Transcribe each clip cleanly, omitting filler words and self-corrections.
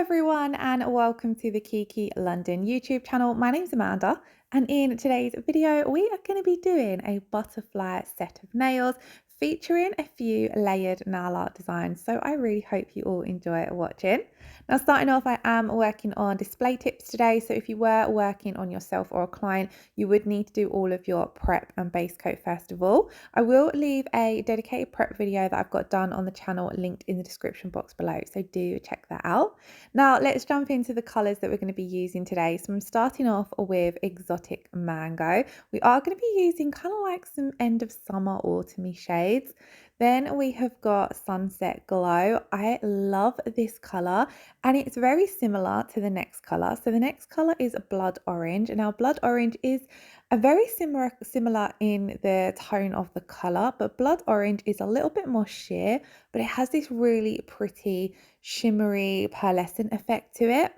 everyone and welcome to the Kiki London YouTube channel. My name's Amanda and in today's video we are going to be doing a butterfly set of nails featuring a few layered nail art designs. So I really hope you all enjoy watching. Now starting off, I am working on display tips today. So if you were working on yourself or a client, you would need to do all of your prep and base coat first of all. I will leave a dedicated prep video that I've got done on the channel linked in the description box below. So do check that out. Now let's jump into the colours that we're going to be using today. So I'm starting off with Exotic Mango. We are going to be using kind of like some end of summer autumny shades. Then we have got Sunset Glow. I love this colour and it's very similar to the next colour. So the next colour is Blood Orange. And now Blood Orange is a very similar in the tone of the colour, but Blood Orange is a little bit more sheer, but it has this really pretty shimmery pearlescent effect to it.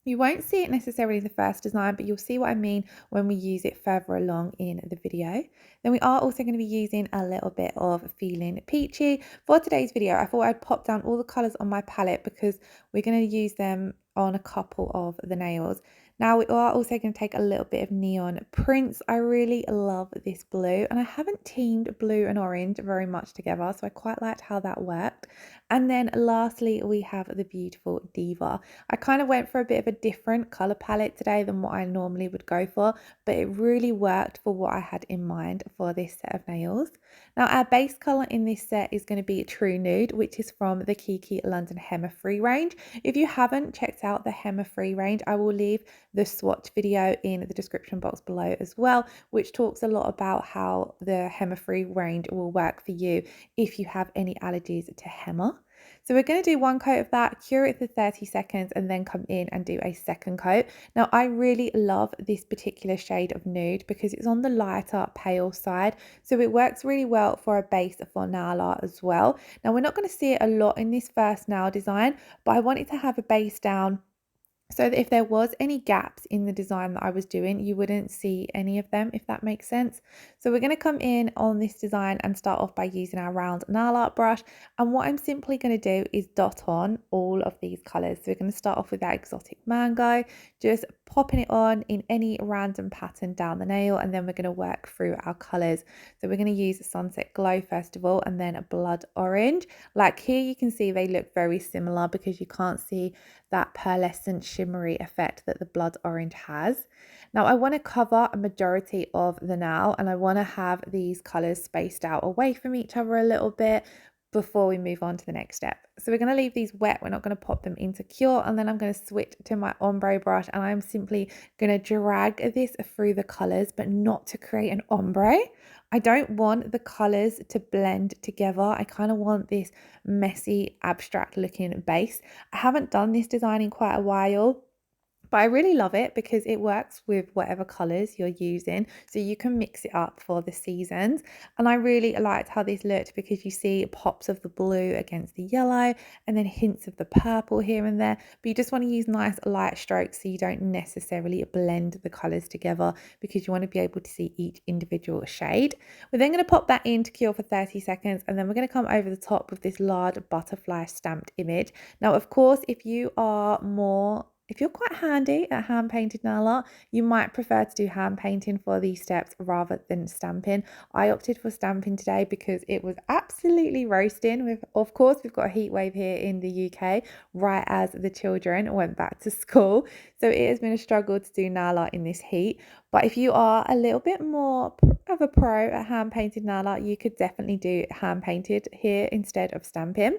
You won't see it necessarily in the first design, but you'll see what I mean when we use it further along in the video. Then we are also going to be using a little bit of Feelin Peachy. For today's video, I thought I'd pop down all the colours on my palette because we're going to use them on a couple of the nails. Now we are also going to take a little bit of Neon Prince. I really love this blue and I haven't teamed blue and orange very much together, so I quite liked how that worked. And then lastly, we have the beautiful Diva. I kind of went for a bit of a different colour palette today than what I normally would go for, but it really worked for what I had in mind for this set of nails. Now our base colour in this set is going to be True Nude, which is from the Kiki London Henna Free range. If you haven't checked out the Henna Free range, I will leave the swatch video in the description box below as well, which talks a lot about how the Henna Free range will work for you if you have any allergies to henna. So we're going to do one coat of that, cure it for 30 seconds and then come in and do a second coat. Now I really love this particular shade of nude because it's on the lighter pale side, so it works really well for a base for nail art as well. Now we're not going to see it a lot in this first nail design, but I wanted to have a base down so that if there was any gaps in the design that I was doing, you wouldn't see any of them, if that makes sense. So we're going to come in on this design and start off by using our round nail art brush. And what I'm simply going to do is dot on all of these colours. So we're going to start off with that Exotic Mango, just popping it on in any random pattern down the nail, and then we're going to work through our colours. So we're going to use Sunset Glow first of all, and then a Blood Orange. Like here you can see they look very similar because you can't see that pearlescent shimmery effect that the Blood Orange has. Now I want to cover a majority of the nail and I want to have these colours spaced out away from each other a little bit before we move on to the next step. So we're going to leave these wet, we're not going to pop them into cure, and then I'm going to switch to my ombre brush and I'm simply going to drag this through the colours, but not to create an ombre. I don't want the colours to blend together. I kind of want this messy, abstract looking base. I haven't done this design in quite a while, but I really love it because it works with whatever colours you're using, so you can mix it up for the seasons. And I really liked how this looked because you see pops of the blue against the yellow and then hints of the purple here and there, but you just want to use nice light strokes so you don't necessarily blend the colours together because you want to be able to see each individual shade. We're then going to pop that in to cure for 30 seconds and then we're going to come over the top with this large butterfly stamped image. Now of course if you're quite handy at hand painted nail art, you might prefer to do hand painting for these steps rather than stamping. I opted for stamping today because it was absolutely roasting. Of course, we've got a heat wave here in the UK right as the children went back to school. So it has been a struggle to do nail art in this heat. But if you are a little bit more of a pro at hand painted nail art, you could definitely do hand painted here instead of stamping.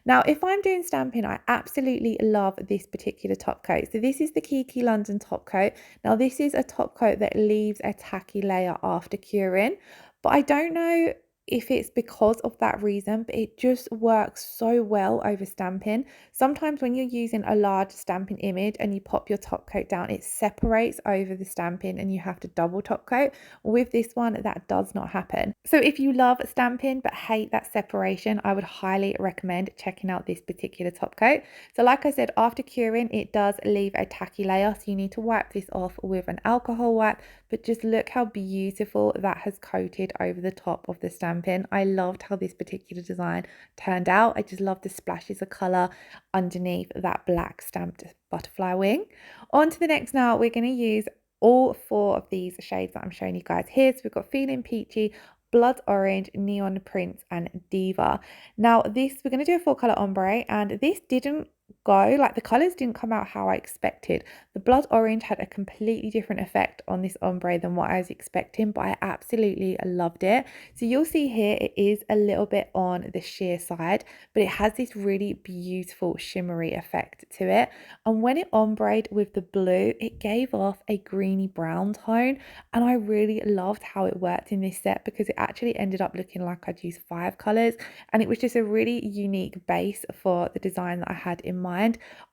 Now, if I'm doing stamping, I absolutely love this particular top coat. So this is the Kiki London top coat. Now, this is a top coat that leaves a tacky layer after curing, but I don't know if it's because of that reason, but it just works so well over stamping. Sometimes when you're using a large stamping image and you pop your top coat down, it separates over the stamping and you have to double top coat. With this one, that does not happen. So if you love stamping but hate that separation, I would highly recommend checking out this particular top coat. So like I said, after curing, it does leave a tacky layer, so you need to wipe this off with an alcohol wipe, but just look how beautiful that has coated over the top of the stamping stamping. I loved how this particular design turned out. I just love the splashes of colour underneath that black stamped butterfly wing. On to the next now, we're going to use all 4 of these shades that I'm showing you guys here. So we've got Feelin Peachy, Blood Orange, Neon Prince and Diva. Now this, we're going to do a 4-colour ombre, and this didn't go, like the colours didn't come out how I expected. The blood orange had a completely different effect on this ombre than what I was expecting, but I absolutely loved it. So you'll see here it is a little bit on the sheer side, but it has this really beautiful shimmery effect to it. And when it ombreed with the blue, it gave off a greeny brown tone, and I really loved how it worked in this set because it actually ended up looking like I'd used 5 colours, and it was just a really unique base for the design that I had in mind.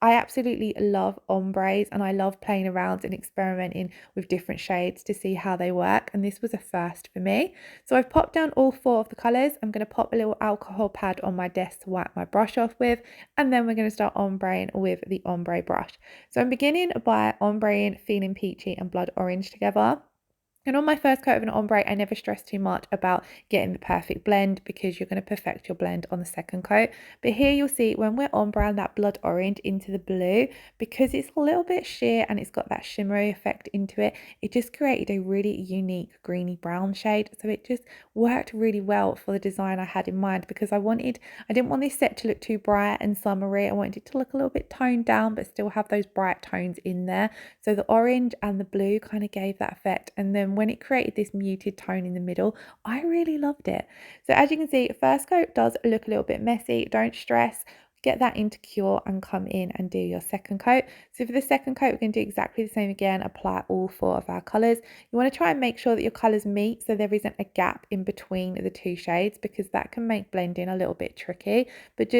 I absolutely love ombres, and I love playing around and experimenting with different shades to see how they work, and this was a first for me. So I've popped down all 4 of the colours. I'm going to pop a little alcohol pad on my desk to wipe my brush off with, and then we're going to start ombreing with the ombre brush. So I'm beginning by ombreing Feelin Peachy and Blood Orange together. And on my first coat of an ombre, I never stress too much about getting the perfect blend because you're going to perfect your blend on the second coat. But here you'll see when we're ombreing that blood orange into the blue, because it's a little bit sheer and it's got that shimmery effect into it, it just created a really unique greeny brown shade. So it just worked really well for the design I had in mind, because I didn't want this set to look too bright and summery. I wanted it to look a little bit toned down but still have those bright tones in there. So the orange and the blue kind of gave that effect, and then when it created this muted tone in the middle, I really loved it. So as you can see, first coat does look a little bit messy. Don't stress. Get that into cure and come in and do your second coat. So for the second coat, we're going to do exactly the same again. Apply all 4 of our colours. You want to try and make sure that your colours meet so there isn't a gap in between the 2 shades, because that can make blending a little bit tricky. But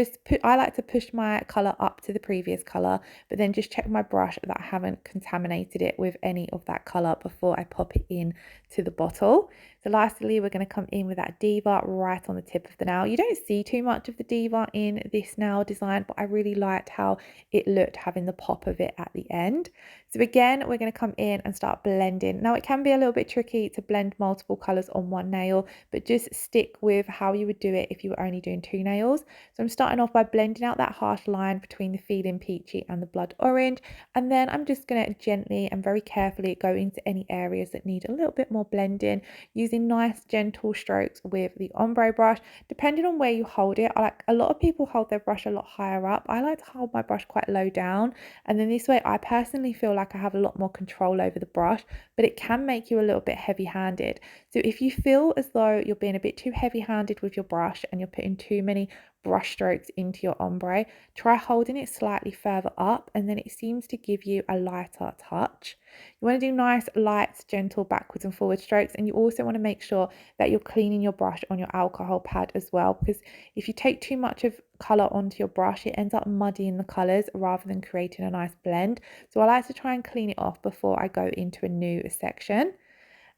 I like to push my colour up to the previous colour, but then just check my brush that I haven't contaminated it with any of that colour before I pop it in to the bottle. So lastly, we're going to come in with that Diva right on the tip of the nail. You don't see too much of the Diva in this nail design, but I really liked how it looked having the pop of it at the end. So again, we're going to come in and start blending. Now it can be a little bit tricky to blend multiple colours on one nail, but just stick with how you would do it if you were only doing 2 nails. So I'm starting off by blending out that harsh line between the Feelin Peachy and the blood orange, and then I'm just going to gently and very carefully go into any areas that need a little bit more blending, using nice gentle strokes with the ombre brush. Depending on where you hold it, a lot of people hold their brush a lot higher up. I like to hold my brush quite low down, and then this way I personally feel like I have a lot more control over the brush, but it can make you a little bit heavy-handed. So if you feel as though you're being a bit too heavy-handed with your brush and you're putting too many brush strokes into your ombre, try holding it slightly further up, and then it seems to give you a lighter touch. You want to do nice, light, gentle backwards and forward strokes, and you also want to make sure that you're cleaning your brush on your alcohol pad as well, because if you take too much of colour onto your brush, it ends up muddying the colours rather than creating a nice blend. So I like to try and clean it off before I go into a new section.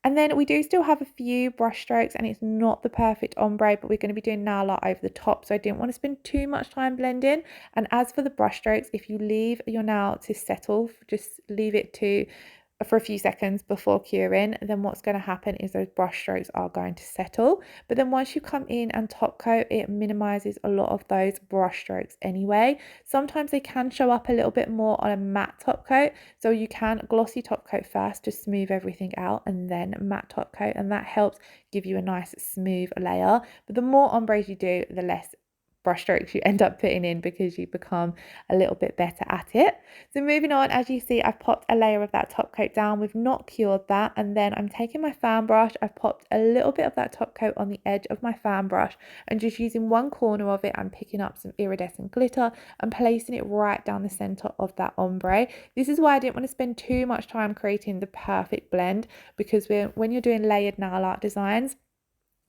And then we do still have a few brush strokes, and it's not the perfect ombre, but we're going to be doing nail art over the top, so I didn't want to spend too much time blending. And as for the brush strokes, if you leave your nail to settle, just leave it for a few seconds before curing, then what's going to happen is those brush strokes are going to settle. But then once you come in and top coat, it minimizes a lot of those brush strokes anyway. Sometimes they can show up a little bit more on a matte top coat, so you can glossy top coat first to smooth everything out, and then matte top coat, and that helps give you a nice smooth layer. But the more ombres you do, the less brush strokes you end up putting in, because you become a little bit better at it. So moving on, as you see, I've popped a layer of that top coat down. We've not cured that, and then I'm taking my fan brush. I've popped a little bit of that top coat on the edge of my fan brush, and just using one corner of it, I'm picking up some iridescent glitter and placing it right down the center of that ombre. This is why I didn't want to spend too much time creating the perfect blend, because when you're doing layered nail art designs,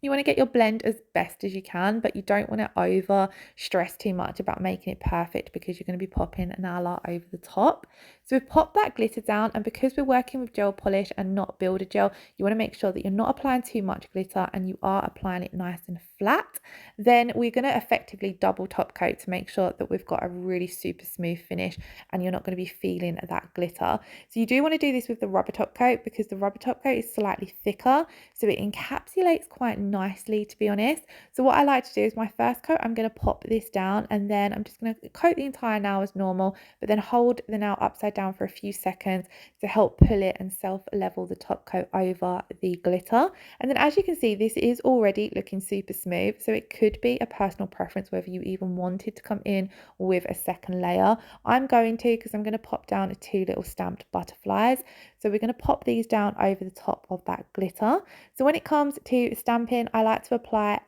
you want to get your blend as best as you can, but you don't want to over stress too much about making it perfect, because you're going to be popping an nail art over the top. So we've popped that glitter down, and because we're working with gel polish and not builder gel, you want to make sure that you're not applying too much glitter and you are applying it nice and flat. Then we're going to effectively double top coat to make sure that we've got a really super smooth finish and you're not going to be feeling that glitter. So you do want to do this with the rubber top coat because the rubber top coat is slightly thicker, so it encapsulates quite nicely, to be honest. So what I like to do is my first coat, I'm going to pop this down and then I'm just going to coat the entire nail as normal, but then hold the nail upside down for a few seconds to help pull it and self-level the top coat over the glitter. And then as you can see, this is already looking super smooth, so it could be a personal preference whether you even wanted to come in with a second layer. I'm going to, because I'm going to pop down 2 little stamped butterflies. So we're going to pop these down over the top of that glitter. So when it comes to stamping, I like to apply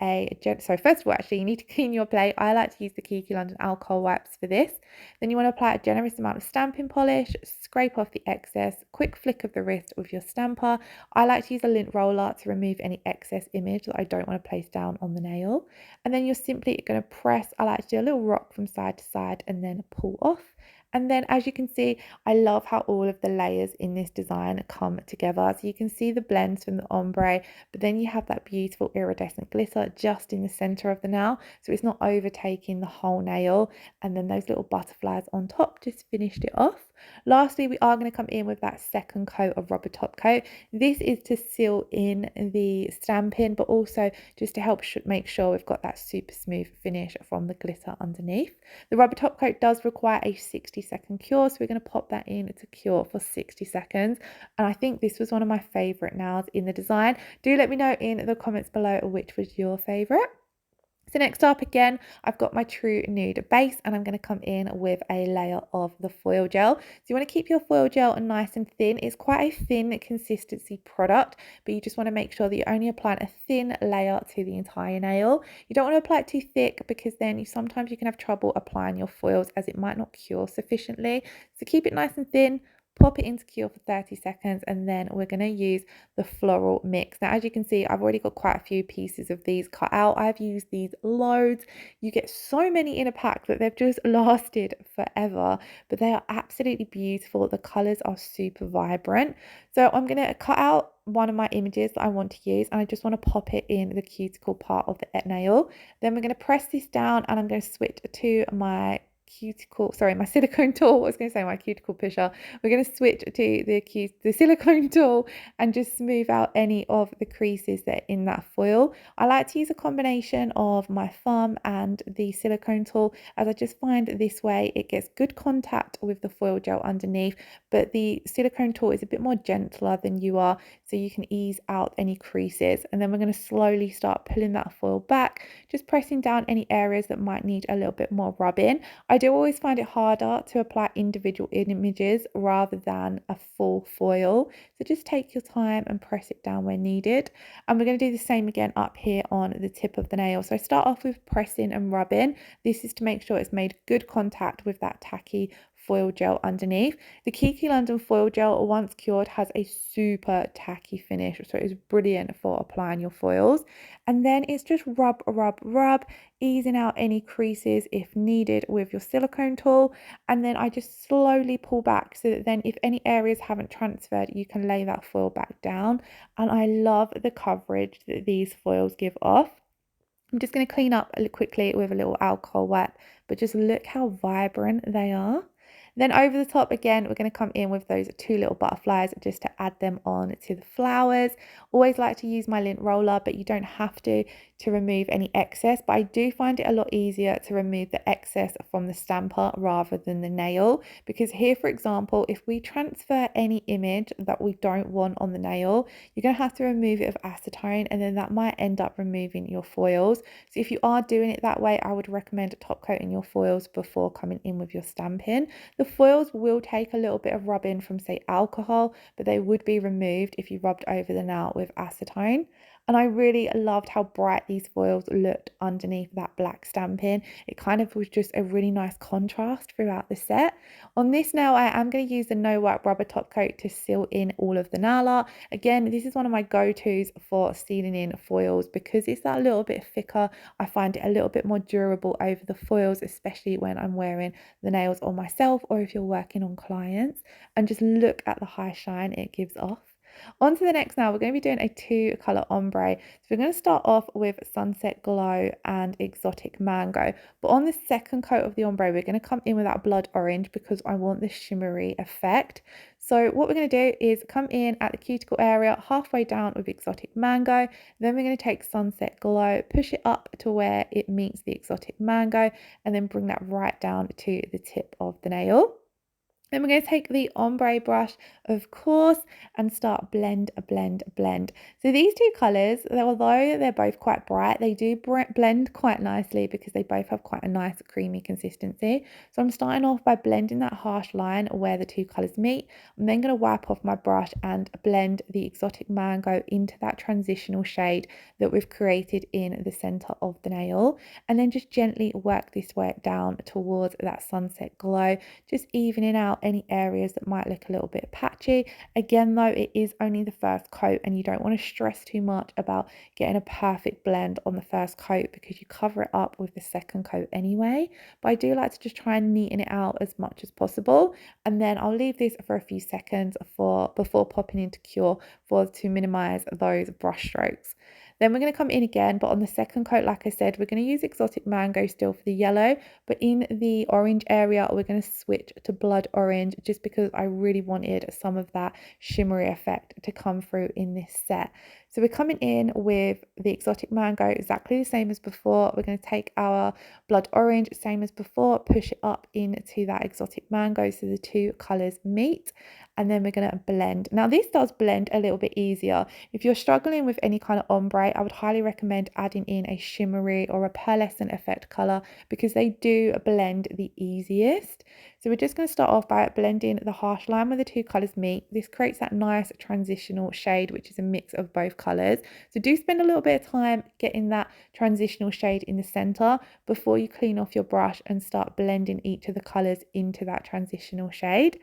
so first of all, actually, you need to clean your plate. I like to use the Kiki London alcohol wipes for this. Then you want to apply a generous amount of stamping polish, scrape off the excess, quick flick of the wrist with your stamper. I like to use a lint roller to remove any excess image that I don't want to place down on the nail. And then you're simply going to press, I like to do a little rock from side to side and then pull off. And then as you can see, I love how all of the layers in this design come together. So you can see the blends from the ombre, but then you have that beautiful iridescent glitter just in the center of the nail. So it's not overtaking the whole nail. And then those little butterflies on top just finished it off. Lastly, we are going to come in with that second coat of rubber top coat. This is to seal in the stamping, but also just to help make sure we've got that super smooth finish from the glitter underneath. The rubber top coat does require a 60-second cure, so we're going to pop that in to cure for 60 seconds. And I think this was one of my favorite nails in the design. Do let me know in the comments below which was your favorite. So next up, again, I've got my True Nude base and I'm going to come in with a layer of the foil gel. So you want to keep your foil gel nice and thin. It's quite a thin consistency product, but you just want to make sure that you're only applying a thin layer to the entire nail. You don't want to apply it too thick because then sometimes you can have trouble applying your foils as it might not cure sufficiently. So keep it nice and thin. Pop it into cure for 30 seconds and then we're going to use the floral mix. Now as you can see, I've already got quite a few pieces of these cut out. I've used these loads. You get so many in a pack that they've just lasted forever, but they are absolutely beautiful. The colors are super vibrant. So I'm going to cut out one of my images that I want to use and I just want to pop it in the cuticle part of the nail. Then we're going to press this down and I'm going to switch to my my silicone tool. I was going to say my cuticle pusher. We're going to switch to the silicone tool and just smooth out any of the creases that are in that foil. I like to use a combination of my thumb and the silicone tool, as I just find this way it gets good contact with the foil gel underneath, but the silicone tool is a bit more gentler than you are, so you can ease out any creases. And then we're going to slowly start pulling that foil back, just pressing down any areas that might need a little bit more rubbing. I do always find it harder to apply individual images rather than a full foil. So just take your time and press it down where needed. And we're going to do the same again up here on the tip of the nail. So start off with pressing and rubbing. This is to make sure it's made good contact with that tacky foil gel underneath. The Kiki London foil gel, once cured, has a super tacky finish, so it's brilliant for applying your foils. And then it's just rub, rub, rub, easing out any creases if needed with your silicone tool. And then I just slowly pull back so that then if any areas haven't transferred, you can lay that foil back down. And I love the coverage that these foils give off. I'm just going to clean up quickly with a little alcohol wipe, but just look how vibrant they are. Then over the top again, we're going to come in with those 2 little butterflies just to add them on to the flowers. Always like to use my lint roller, but you don't have to remove any excess. But I do find it a lot easier to remove the excess from the stamper rather than the nail, because here, for example, if we transfer any image that we don't want on the nail, you're going to have to remove it with acetone, and then that might end up removing your foils. So if you are doing it that way, I would recommend top coating your foils before coming in with your stamping. The foils will take a little bit of rubbing from, say, alcohol, but they would be removed if you rubbed over the nail with acetone. And I really loved how bright these foils looked underneath that black stamping. It kind of was just a really nice contrast throughout the set. On this nail, I am going to use the No Wipe rubber top coat to seal in all of the nail art. Again, this is one of my go-tos for sealing in foils because it's that little bit thicker. I find it a little bit more durable over the foils, especially when I'm wearing the nails on myself or if you're working on clients. And just look at the high shine it gives off. On to the next now, we're going to be doing a two colour ombre. So we're going to start off with Sunset Glow and Exotic Mango. But on the second coat of the ombre, we're going to come in with that blood orange because I want the shimmery effect. So what we're going to do is come in at the cuticle area, halfway down with Exotic Mango. Then we're going to take Sunset Glow, push it up to where it meets the Exotic Mango, and then bring that right down to the tip of the nail. Then we're going to take the ombre brush, of course, and start blend. So these two colours, although they're both quite bright, they do blend quite nicely because they both have quite a nice creamy consistency. So I'm starting off by blending that harsh line where the two colours meet. I'm then going to wipe off my brush and blend the Exotic Mango into that transitional shade that we've created in the centre of the nail. And then just gently work this way down towards that Sunset Glow, just evening out any areas that might look a little bit patchy. Again though, it is only the first coat and you don't want to stress too much about getting a perfect blend on the first coat because you cover it up with the second coat anyway. But I do like to just try and neaten it out as much as possible, and then I'll leave this for a few seconds before popping into cure to minimize those brush strokes. Then we're going to come in again, but on the second coat, like I said, we're going to use Exotic Mango still for the yellow, but in the orange area, we're going to switch to blood orange just because I really wanted some of that shimmery effect to come through in this set. So we're coming in with the Exotic Mango exactly the same as before. We're going to take our blood orange, same as before, push it up into that Exotic Mango so the two colours meet, and then we're going to blend. Now this does blend a little bit easier. If you're struggling with any kind of ombre, I would highly recommend adding in a shimmery or a pearlescent effect colour because they do blend the easiest. So we're just going to start off by blending the harsh line where the two colours meet. This creates that nice transitional shade, which is a mix of both colours. So do spend a little bit of time getting that transitional shade in the centre before you clean off your brush and start blending each of the colours into that transitional shade.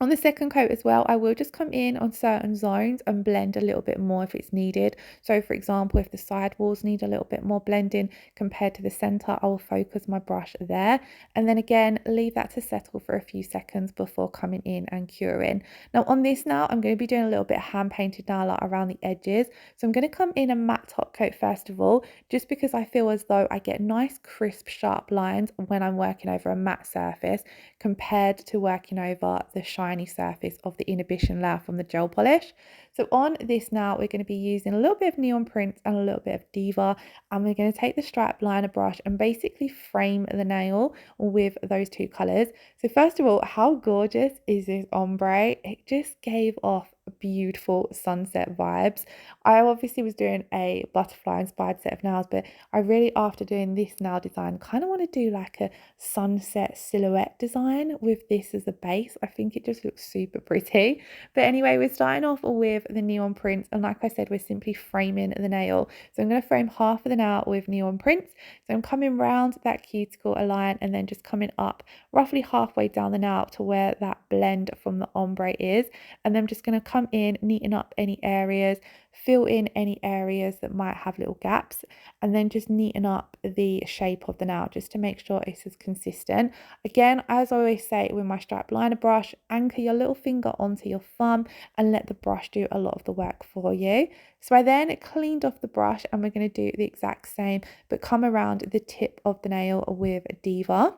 On the second coat as well, I will just come in on certain zones and blend a little bit more if it's needed. So for example, if the side walls need a little bit more blending compared to the center, I will focus my brush there. And then again, leave that to settle for a few seconds before coming in and curing. Now on this now, I'm going to be doing a little bit of hand painted nail art around the edges. So I'm going to come in a matte top coat first of all, just because I feel as though I get nice, crisp, sharp lines when I'm working over a matte surface compared to working over the shiny surface of the inhibition layer from the gel polish. So on this now, we're going to be using a little bit of neon prints and a little bit of Diva, and we're going to take the stripe liner brush and basically frame the nail with those two colors. So first of all, how gorgeous is this ombre? It just gave off beautiful sunset vibes. I obviously was doing a butterfly inspired set of nails, but I really, after doing this nail design, kind of want to do like a sunset silhouette design with this as a base. I think it just looks super pretty. But anyway, we're starting off with the neon prints, and like I said, we're simply framing the nail. So I'm going to frame half of the nail with neon prints. So I'm coming round that cuticle line and then just coming up roughly halfway down the nail to where that blend from the ombre is, and then I'm just going to come in, neaten up any areas, fill in any areas that might have little gaps, and then just neaten up the shape of the nail just to make sure it's as consistent. Again, as I always say with my stripe liner brush, anchor your little finger onto your thumb and let the brush do a lot of the work for you. So I then cleaned off the brush, and we're going to do the exact same but come around the tip of the nail with Diva.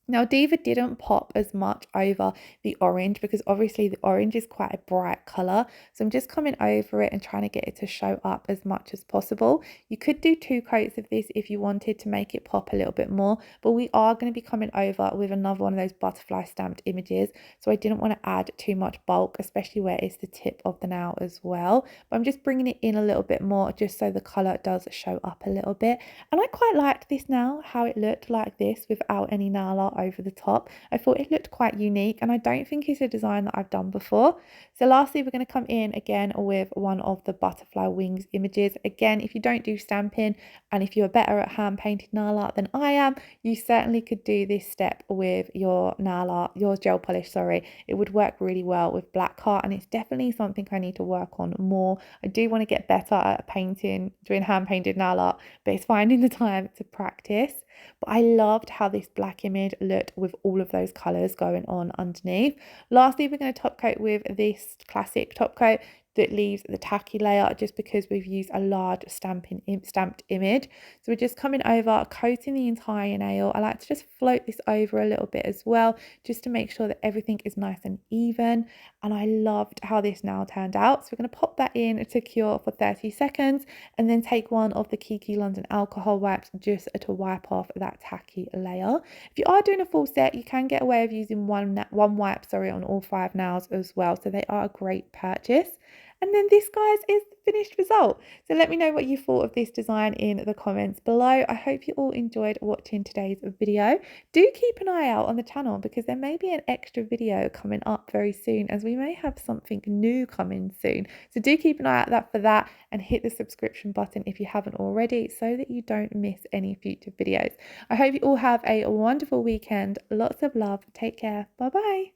Now, Diva didn't pop as much over the orange because obviously the orange is quite a bright colour. So I'm just coming over it and trying to get it to show up as much as possible. You could do two coats of this if you wanted to make it pop a little bit more, but we are going to be coming over with another one of those butterfly stamped images. So I didn't want to add too much bulk, especially where it's the tip of the nail as well. But I'm just bringing it in a little bit more just so the colour does show up a little bit. And I quite liked this now, how it looked like this without any nail art over the top. I thought it looked quite unique, and I don't think it's a design that I've done before. So lastly, we're going to come in again with one of the butterfly wings images. Again, if you don't do stamping and if you're better at hand painted nail art than I am, you certainly could do this step with your nail art, your gel polish, sorry. It would work really well with black art, and it's definitely something I need to work on more. I do want to get better at painting, doing hand painted nail art, but it's finding the time to practice. But I loved how this black image looked with all of those colours going on underneath. Lastly, we're going to top coat with this classic top coat that leaves the tacky layer just because we've used a large stamped image. So we're just coming over, coating the entire nail. I like to just float this over a little bit as well, just to make sure that everything is nice and even. And I loved how this nail turned out. So we're going to pop that in to cure for 30 seconds and then take one of the Kiki London alcohol wipes just to wipe off that tacky layer. If you are doing a full set, you can get away with using one wipe, on all 5 nails as well. So they are a great purchase. And then this, guys, is the finished result. So let me know what you thought of this design in the comments below. I hope you all enjoyed watching today's video. Do keep an eye out on the channel because there may be an extra video coming up very soon, as we may have something new coming soon. So do keep an eye out for that and hit the subscription button if you haven't already so that you don't miss any future videos. I hope you all have a wonderful weekend. Lots of love. Take care. Bye bye.